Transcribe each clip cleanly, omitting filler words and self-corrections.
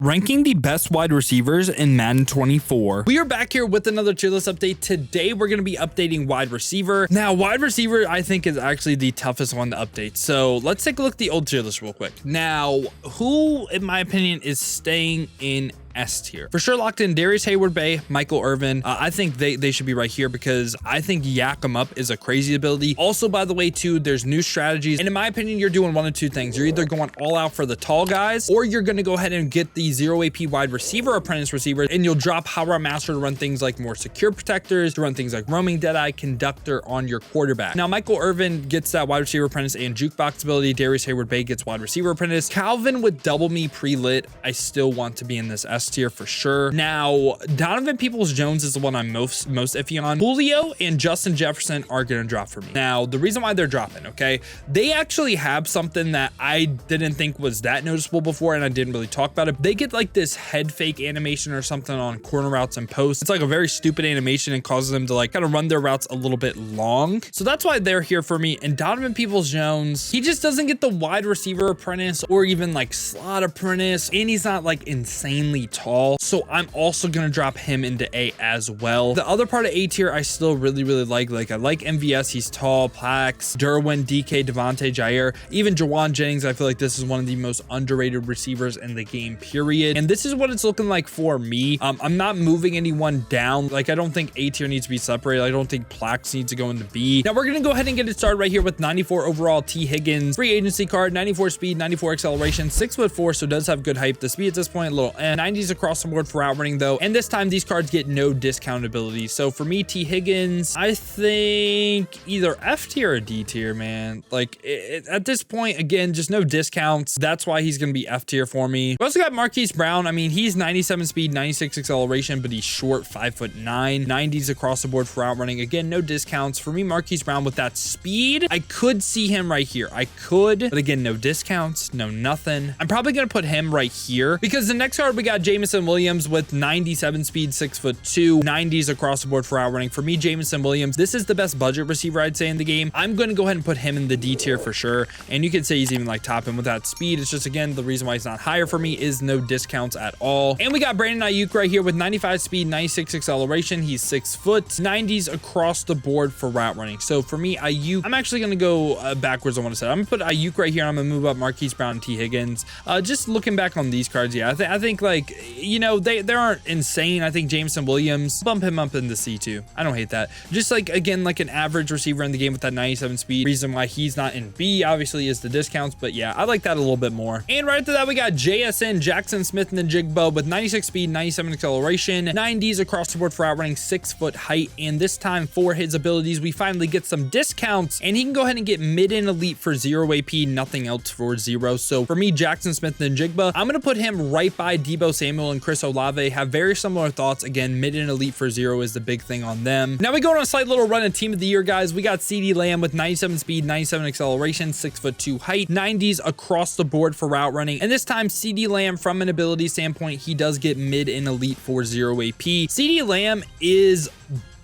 Ranking the best wide receivers in Madden 24. We are back here with another tier list update. Today, we're going to be updating wide receiver. Now, wide receiver, I think, is actually the toughest one to update. So let's take a look at the old tier list real quick. Now, who, in my opinion, is staying in S tier? For sure, locked in Darius Hayward-Bay, Michael Irvin. I think they should be right here because I think Yak 'em Up is a crazy ability. Also, by the way, too, there's new strategies. And in my opinion, you're doing one of two things. You're either going all out for the tall guys, or you're going to go ahead and get the 0 AP wide receiver apprentice receiver, and you'll drop Power Master to run things like more secure protectors, to run things like roaming Deadeye, conductor on your quarterback. Now, Michael Irvin gets that wide receiver apprentice and jukebox ability. Darius Hayward-Bay gets wide receiver apprentice. Calvin with double me pre-lit. I still want to be in this S tier for sure. Now, Donovan Peoples-Jones is the one I'm most iffy on. Julio and Justin Jefferson are going to drop for me. Now, the reason why they're dropping, okay, they actually have something that I didn't think was that noticeable before, and I didn't really talk about it. They get like this head fake animation or something on corner routes and posts. It's like a very stupid animation and causes them to like kind of run their routes a little bit long. So that's why they're here for me. And Donovan Peoples-Jones, he just doesn't get the wide receiver apprentice or even like slot apprentice, and he's not like insanely tall. So I'm also going to drop him into A as well. The other part of A tier, I still really like. I like MVS. He's tall. Plax, Derwin, DK, Devontae, Jair, even Juwan Jennings. I feel like this is one of the most underrated receivers in the game, period. And this is what it's looking like for me. I'm not moving anyone down. Like, I don't think A tier needs to be separated. I don't think Plax needs to go into B. Now, we're going to go ahead and get it started right here with 94 overall T. Higgins, free agency card, 94 speed, 94 acceleration, 6'4", so does have good height. The speed at this point, a little 90s across the board for route running though. And this time, these cards get no discount ability. So for me, T. Higgins, I think either F tier or D tier, man. Like at this point, again, just no discounts. That's why he's going to be F tier for me. We also got Marquise Brown. I mean, he's 97 speed, 96 acceleration, but he's short, 5'9", 90s across the board for route running. Again, no discounts. For me, Marquise Brown with that speed, I could see him right here. I could, but again, no discounts, no nothing. I'm probably going to put him right here because the next card we got Jameson Williams with 97 speed, 6'2", 90s across the board for route running. For me, Jameson Williams, this is the best budget receiver I'd say in the game. I'm going to go ahead and put him in the D tier for sure. And you could say he's even like top end with that speed. It's just, again, the reason why he's not higher for me is no discounts at all. And we got Brandon Ayuk right here with 95 speed, 96 acceleration. He's 6 foot, 90s across the board for route running. So for me, Ayuk, I'm actually going to go backwards on what I said. I'm going to put Ayuk right here. I'm going to move up Marquise Brown and T. Higgins. Just looking back on these cards, yeah, I think like, you know, they aren't insane. I think Jameson Williams, bump him up into C2. I don't hate that. Just like, again, like an average receiver in the game with that 97 speed. Reason why he's not in B, obviously, is the discounts. But yeah, I like that a little bit more. And right after that, we got JSN, Jackson Smith, and the Jigbo with 96 speed, 97 acceleration, 90s across the board for outrunning, 6 foot height. And this time for his abilities, we finally get some discounts, and he can go ahead and get mid and elite for 0 AP, nothing else for 0. So for me, Jackson Smith and Jigba, I'm going to put him right by Deebo Samuel and Chris Olave. Have very similar thoughts. Again, mid and elite for 0 is the big thing on them. Now we go on a slight little run of team of the year, guys. We got CeeDee Lamb with 97 speed, 97 acceleration, 6'2" height, 90s across the board for route running. And this time, CeeDee Lamb, from an ability standpoint, he does get mid and elite for 0 AP. CeeDee Lamb is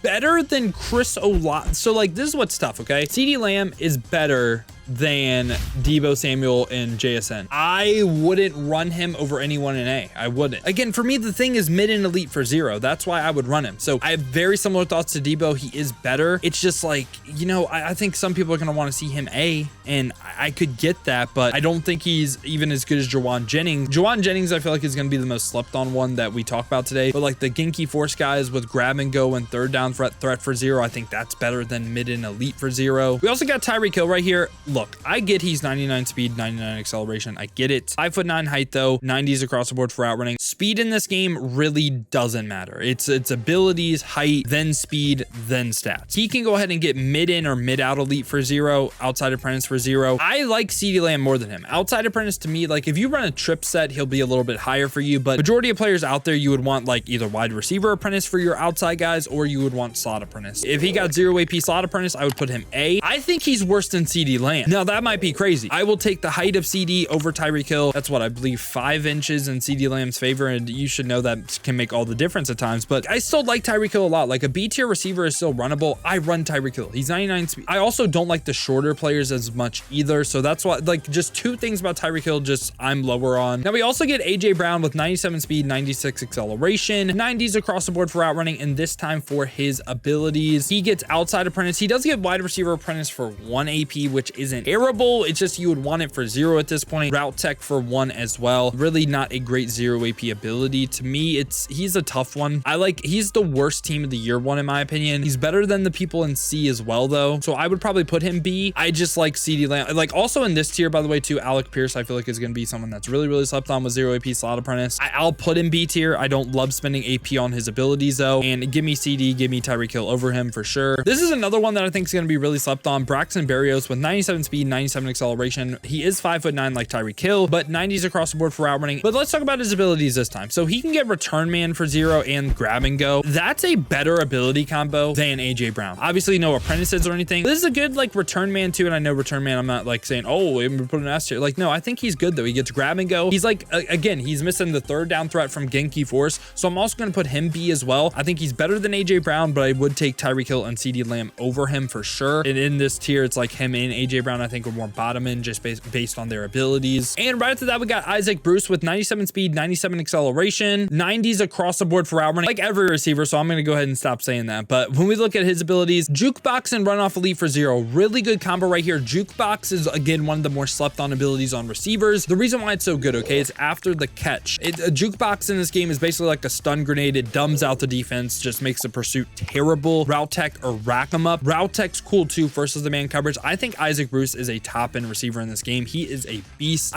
better than Chris Olave. So like, this is what's tough, okay? CeeDee Lamb is better than Deebo Samuel and JSN. I wouldn't run him over anyone in A. I wouldn't. Again, for me, the thing is mid and elite for 0. That's why I would run him. So I have very similar thoughts to Deebo. He is better. It's just like, you know, I think some people are going to want to see him A, and I could get that, but I don't think he's even as good as Juwan Jennings. Juwan Jennings, I feel like, is going to be the most slept on one that we talk about today. But like the Ginky Force guys with grab and go and third down threat for 0, I think that's better than mid and elite for 0. We also got Tyreek Hill right here. Look, I get he's 99 speed, 99 acceleration. I get it. 5'9" height though, 90s across the board for out running. Speed in this game really doesn't matter. It's abilities, height, then speed, then stats. He can go ahead and get mid in or mid out elite for 0, outside apprentice for 0. I like CeeDee Lamb more than him. Outside apprentice, to me, like if you run a trip set, he'll be a little bit higher for you, but majority of players out there, you would want like either wide receiver apprentice for your outside guys, or you would want slot apprentice. If he got 0 AP slot apprentice, I would put him A. I think he's worse than CeeDee Lamb. Now that might be crazy. I will take the height of CD over Tyreek Hill. That's what I believe 5 inches in CeeDee Lamb's favor receiver, and you should know that can make all the difference at times, but I still like Tyreek Hill a lot. Like a B tier receiver is still runnable. I run Tyreek Hill. He's 99 speed. I also don't like the shorter players as much either. So that's why, like, just two things about Tyreek Hill, just I'm lower on. Now we also get AJ Brown with 97 speed, 96 acceleration, 90s across the board for route running, and this time for his abilities. He gets outside apprentice. He does get wide receiver apprentice for 1 AP, which isn't terrible. It's just you would want it for 0 at this point. Route tech for 1 as well. Really not a great 0 AP ability. To me, he's a tough one. He's the worst team of the year one in my opinion. He's better than the people in C as well though, so I would probably put him B. I just like CeeDee Lamb. Like also in this tier, by the way, too, Alec Pierce I feel like is going to be someone that's really slept on with 0 AP slot apprentice. I'll put him B tier. I don't love spending AP on his abilities though, and give me CD, give me Tyreek Hill over him for sure. This is another one that I think is going to be really slept on. Braxton Berrios with 97 speed, 97 acceleration. He is 5'9" like Tyreek Hill, but 90s across the board for route running. But let's talk about his abilities this time. So he can get return man for 0 and grab and go. That's a better ability combo than AJ Brown. Obviously no apprentices or anything. This is a good like return man too, and I know return man, I'm not like saying, oh, I'm gonna put an S tier. Like, no, I think he's good though. He gets grab and go. He's like, again, he's missing the third down threat from Genki Force, so I'm also gonna put him B as well. I think he's better than AJ Brown, but I would take Tyreek Hill and CeeDee Lamb over him for sure. And in this tier, it's like him and AJ Brown I think are more bottom end just based on their abilities. And right after that, we got Isaac Bruce with 97 speed, 97 acceleration, 90s across the board for route running, like every receiver, so I'm gonna go ahead and stop saying that. But when we look at his abilities, jukebox and run off elite for 0, really good combo right here. Jukebox is again one of the more slept on abilities on receivers. The reason why it's so good, okay, is after the catch. A jukebox in this game is basically like a stun grenade. It dumbs out the defense, just makes the pursuit terrible. Route tech or rack them up. Route tech's cool too versus the man coverage. I think Isaac Bruce is a top end receiver in this game. He is a beast.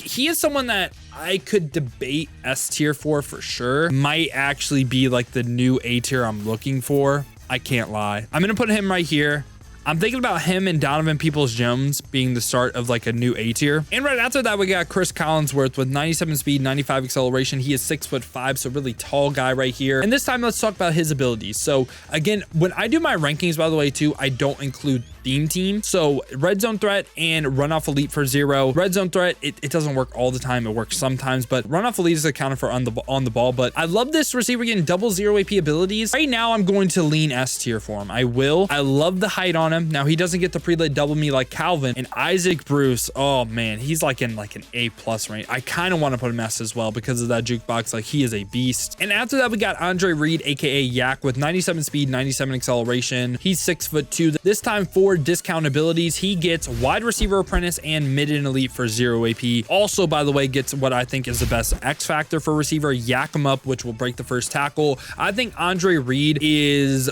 He is someone that I could debate S tier for sure. Might actually be like the new A tier I'm looking for. I can't lie. I'm gonna put him right here. I'm thinking about him and Donovan Peoples-Jones being the start of like a new A tier. And right after that, we got Chris Collinsworth with 97 speed, 95 acceleration. He is 6'5", so really tall guy right here. And this time, let's talk about his abilities. So again, when I do my rankings, by the way, too, I don't include theme team. So red zone threat and run off elite for 0. Red zone threat, it doesn't work all the time. It works sometimes, but run off elite is accounted for on the ball. But I love this receiver getting double 0 AP abilities. Right now, I'm going to lean S tier for him. I will. I love the height on him. Now he doesn't get the pre-lit double me like Calvin. And Isaac Bruce, oh man, he's like in like an A+ range. I kind of want to put him S as well because of that jukebox. Like he is a beast. And after that, we got Andre Reed, aka Yak, with 97 speed, 97 acceleration. He's 6'2". This time for discount abilities, he gets wide receiver apprentice and mid and elite for 0 AP. Also, by the way, gets what I think is the best X factor for receiver, yak him up, which will break the first tackle. I think Andre Reed is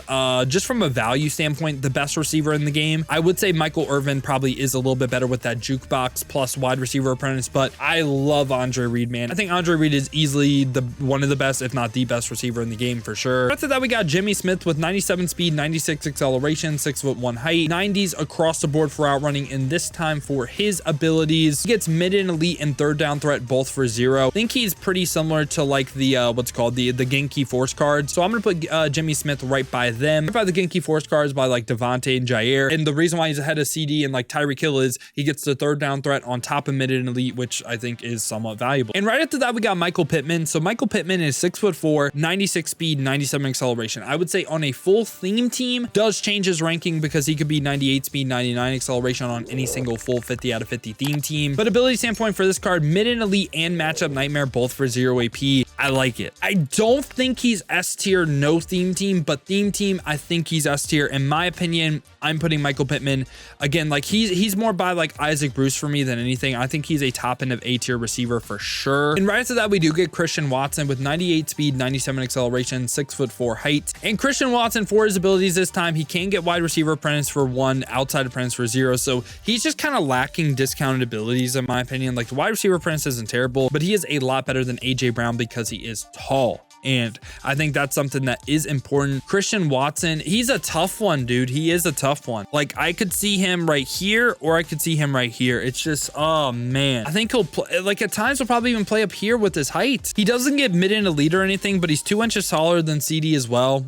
just from a value standpoint the best receiver in the game. I would say Michael Irvin probably is a little bit better with that jukebox plus wide receiver apprentice, but I love Andre Reed, man. I think Andre Reed is easily one of the best, if not the best receiver in the game for sure. After that, we got Jimmy Smith with 97 speed, 96 acceleration, 6'1" height, 90s across the board for outrunning, and this time for his abilities, he gets mid and elite and third down threat both for 0. I think he's pretty similar to like the what's called the Genki Force cards. So I'm gonna put Jimmy Smith right by them, right by the Genki Force cards by like Devontae and Jair. And the reason why he's ahead of CD and like Tyreek Hill is he gets the third down threat on top of mid and elite, which I think is somewhat valuable. And right after that, we got Michael Pittman. So Michael Pittman is 6'4", 96 speed, 97 acceleration. I would say on a full theme team does change his ranking because he could be 98 speed, 99 acceleration on any single full 50 out of 50 theme team. But ability standpoint for this card, mid and elite and matchup nightmare both for 0 AP. I like it. I don't think he's S tier, no theme team, but theme team, I think he's S tier. In my opinion, I'm putting Michael Pittman again, like he's more by like Isaac Bruce for me than anything. I think he's a top end of A tier receiver for sure. And right after that, we do get Christian Watson with 98 speed, 97 acceleration, 6'4" height. And Christian Watson, for his abilities this time, he can get wide receiver apprentice for 1, outside apprentice for 0. So he's just kind of lacking discounted abilities in my opinion. Like the wide receiver apprentice isn't terrible, but he is a lot better than AJ Brown because he is tall. And I think that's something that is important. Christian Watson, he's a tough one, dude. He is a tough one. Like I could see him right here or I could see him right here. It's just, oh man. I think he'll play, like at times he'll probably even play up here with his height. He doesn't get mid and elite or anything, but he's 2 inches taller than CD as well.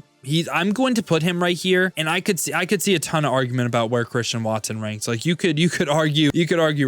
I'm going to put him right here, and I could see a ton of argument about where Christian Watson ranks. Like you could argue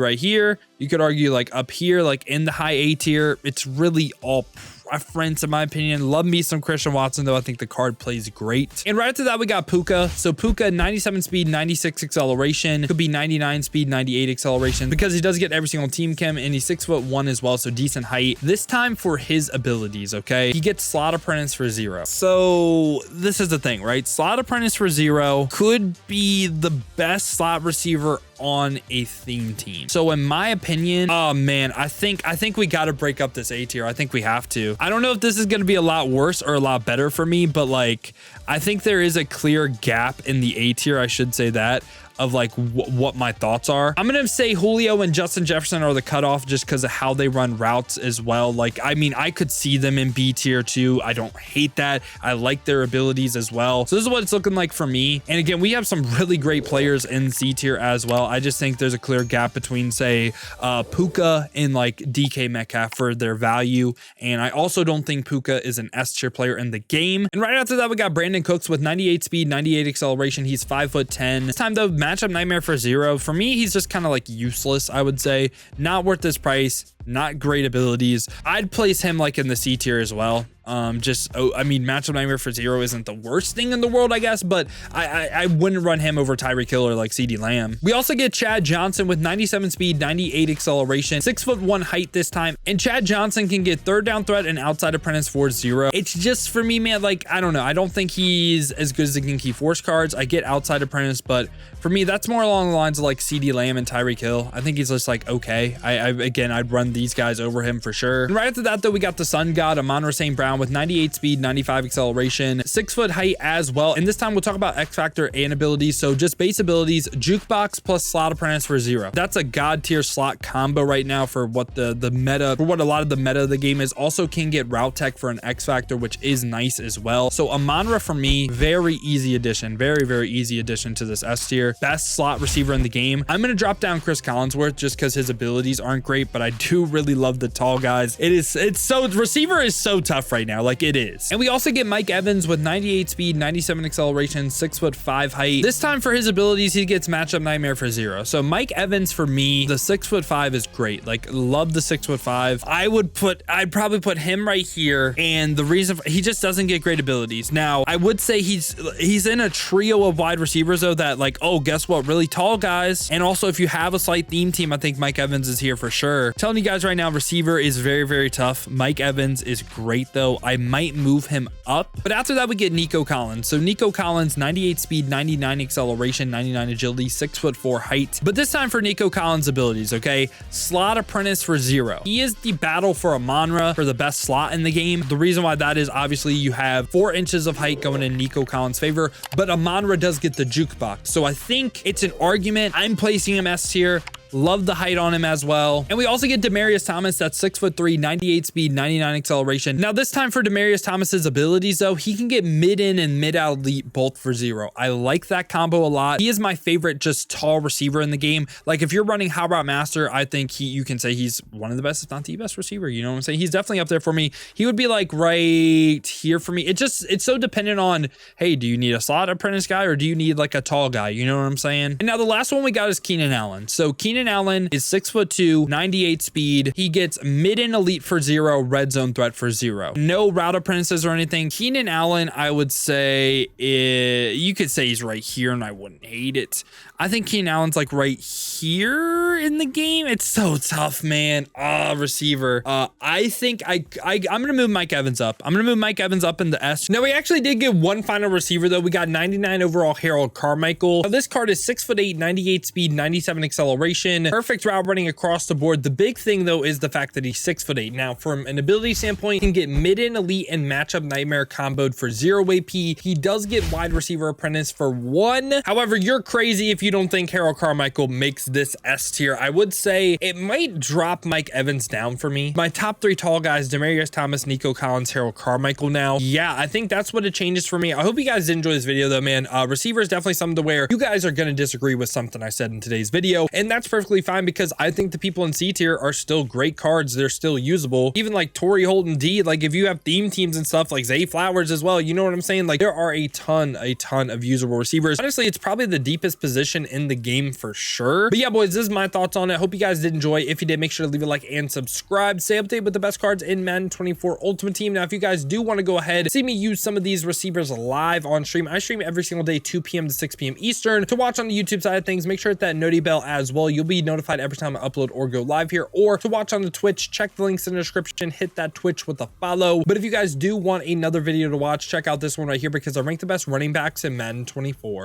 right here, You could argue like up here, like in the high A tier, it's really all preference in my opinion. Love me some Christian Watson though. I think the card plays great. And right after that, we got Puka. So Puka, 97 speed, 96 acceleration, could be 99 speed, 98 acceleration, because he does get every single team chem, and he's 6'1" as well, so decent height. This time for his abilities, okay? He gets Slot Apprentice for 0. So this is the thing, right? Slot Apprentice for 0 could be the best slot receiver on a theme team. So in my opinion, oh man, I think we got to break up this A tier. I think we have to. I don't know if this is going to be a lot worse or a lot better for me, but like, I think there is a clear gap in the A tier. I should say that, of like what my thoughts are. I'm gonna say Julio and Justin Jefferson are the cutoff just because of how they run routes as well. Like, I mean, I could see them in B tier too. I don't hate that. I like their abilities as well. So this is what it's looking like for me. And again, we have some really great players in C tier as well. I just think there's a clear gap between, say, Puka and like DK Metcalf for their value. And I also don't think Puka is an S tier player in the game. And right after that, we got Brandon Cooks with 98 speed, 98 acceleration. He's 5'10". This time though, matchup nightmare for 0. For me, he's just kind of like useless, I would say. Not worth this price. Not great abilities. I'd place him like in the C tier as well. I mean, matchup nightmare for 0 isn't the worst thing in the world, I guess, but I wouldn't run him over Tyreek Hill or like CeeDee Lamb. We also get Chad Johnson with 97 speed, 98 acceleration, 6'1" height this time. And Chad Johnson can get third down threat and outside apprentice for 0. It's just, for me, man, like, I don't know. I don't think he's as good as the King Key Force cards. I get outside apprentice, but for me, that's more along the lines of like CeeDee Lamb and Tyreek Hill. I think he's just like, okay. Again, I'd run these guys over him for sure. And right after that, though, we got the Sun God, Amon-Ra St. Brown with 98 speed, 95 acceleration, 6 foot height as well. And this time we'll talk about X Factor and abilities. So just base abilities, Jukebox plus Slot Apprentice for 0. That's a god tier slot combo right now for what the meta, for what a lot of the meta of the game is. Also can get Route Tech for an X Factor, which is nice as well. So Amon-Ra for me, very easy addition, very easy addition to this S tier. Best slot receiver in the game. I'm going to drop down Chris Collinsworth just because his abilities aren't great, but I do really love the tall guys. Receiver is so tough right now. Like, it is. And we also get Mike Evans with 98 speed, 97 acceleration, 6'5" height. This time for his abilities, he gets matchup nightmare for 0. So Mike Evans for me, the 6'5" is great. Like, love the 6'5". I'd probably put him right here. And the reason he just doesn't get great abilities. Now, I would say he's in a trio of wide receivers though that, like, oh, guess what? Really tall guys. And also, if you have a slight theme team, I think Mike Evans is here for sure. I'm telling you guys right now, receiver is very tough. Mike Evans is great though. I might move him up. But after that, we get Nico Collins. So Nico Collins, 98 speed, 99 acceleration, 99 agility, 6'4" height. But this time for Nico Collins abilities, okay? Slot Apprentice for 0. He is the battle for Amon-Ra for the best slot in the game. The reason why that is, obviously, you have 4 inches of height going in Nico Collins' favor, but Amon-Ra does get the jukebox. So I think it's an argument. I'm placing him S tier. Love the height on him as well. And we also get Demaryius Thomas. That's 6'3", 98 speed, 99 acceleration. Now this time for Demaryius Thomas's abilities though, he can get mid-in and mid-out elite both for 0. I like that combo a lot. He is my favorite just tall receiver in the game. Like, if you're running How About Master, I think you can say he's one of the best, if not the best receiver. You know what I'm saying? He's definitely up there for me. He would be like right here for me. It's so dependent on, hey, do you need a slot apprentice guy or do you need like a tall guy? You know what I'm saying? And now the last one we got is Keenan Allen. So Keenan Allen is 6'2", 98 speed. He gets mid-in elite for 0, red zone threat for 0. No route apprentices or anything. Keenan Allen, I would say, you could say he's right here and I wouldn't hate it. I think Keenan Allen's like right here in the game. It's so tough, man. Receiver. I think I'm going to move Mike Evans up. I'm going to move Mike Evans up in the S. Now, we actually did get one final receiver, though. We got 99 overall Harold Carmichael. Now, this card is 6'8", 98 speed, 97 acceleration. Perfect route running across the board. The big thing, though, is the fact that he's 6'8". Now, from an ability standpoint, he can get mid-in elite and matchup nightmare comboed for 0 AP. He does get wide receiver apprentice for 1. However, you're crazy if you don't think Harold Carmichael makes this S tier. I would say it might drop Mike Evans down for me. My top 3 tall guys, Demaryius Thomas, Nico Collins, Harold Carmichael now. Yeah, I think that's what it changes for me. I hope you guys did enjoy this video though, man. Receiver is definitely something to where you guys are going to disagree with something I said in today's video, and that's perfectly fine because I think the people in C tier are still great cards. They're still usable. Even like Torrey Holden D, like if you have theme teams and stuff, like Zay Flowers as well, you know what I'm saying? Like there are a ton of usable receivers. Honestly, it's probably the deepest position position in the game for sure. But yeah, boys, this is my thoughts on it. Hope you guys did enjoy. If you did, make sure to leave a like and subscribe. Stay updated with the best cards in Madden 24 Ultimate Team. Now, if you guys do want to go ahead, see me use some of these receivers live on stream. I stream every single day, 2 p.m. to 6 p.m. Eastern. To watch on the YouTube side of things, make sure to hit that noti bell as well. You'll be notified every time I upload or go live here. Or to watch on the Twitch, check the links in the description, hit that Twitch with a follow. But if you guys do want another video to watch, check out this one right here because I rank the best running backs in Madden 24.